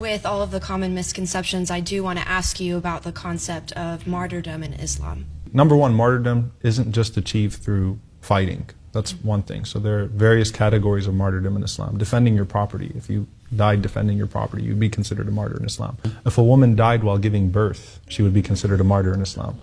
With all of the common misconceptions, I do want to ask you about the concept of martyrdom in Islam. Number one, martyrdom isn't just achieved through fighting. That's one thing. So there are various categories of martyrdom in Islam. Defending your property. If you died defending your property, you'd be considered a martyr in Islam. If a woman died while giving birth, she would be considered a martyr in Islam.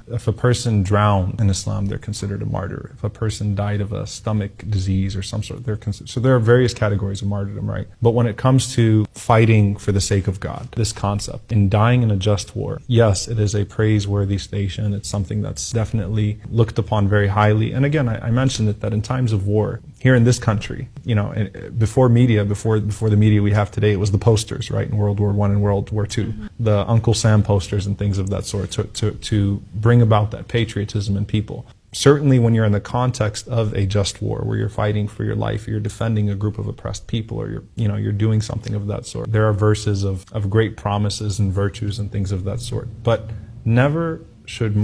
If a person drowned in Islam, they're considered a martyr. If a person died of a stomach disease or some sort, they're considered. So there are various categories of martyrdom, right? But when it comes to fighting for the sake of God, this concept, in dying in a just war, yes, it is a praiseworthy station. It's something that's definitely looked upon very highly. And again, I mentioned it, that in times of war, here in this country, you know, before the media we have today, it was the posters, right? In World War I and World War II, the Uncle Sam posters and things of that sort to bring about that patriotism in people. Certainly when you're in the context of a just war, where you're fighting for your life, you're defending a group of oppressed people, or you're doing something of that sort. There are verses of great promises and virtues and things of that sort. But never is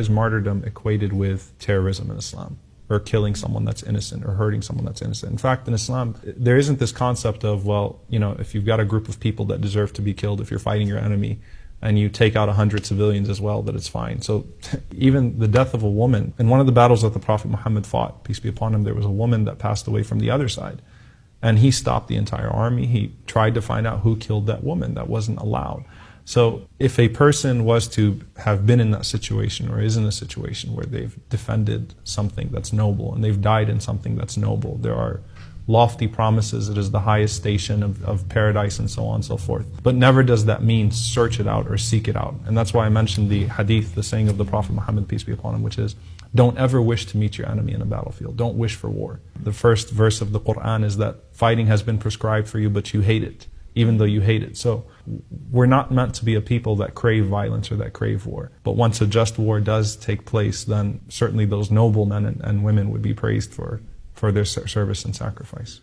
martyrdom equated with terrorism in Islam, or killing someone that's innocent, or hurting someone that's innocent. In fact, in Islam, there isn't this concept of, well, if you've got a group of people that deserve to be killed, if you're fighting your enemy, and you take out 100 civilians as well, that it's fine. So even the death of a woman, in one of the battles that the Prophet Muhammad fought, peace be upon him, there was a woman that passed away from the other side. And he stopped the entire army. He tried to find out who killed that woman. That wasn't allowed. So if a person was to have been in that situation, or is in a situation where they've defended something that's noble, and they've died in something that's noble, there are lofty promises, it is the highest station of paradise, and so on and so forth. But never does that mean search it out or seek it out. And that's why I mentioned the hadith, the saying of the Prophet Muhammad, peace be upon him, which is, don't ever wish to meet your enemy in a battlefield. Don't wish for war. The first verse of the Quran is that fighting has been prescribed for you, but you hate it, even though you hate it. So we're not meant to be a people that crave violence or that crave war. But once a just war does take place, then certainly those noble men and women would be praised for their service and sacrifice.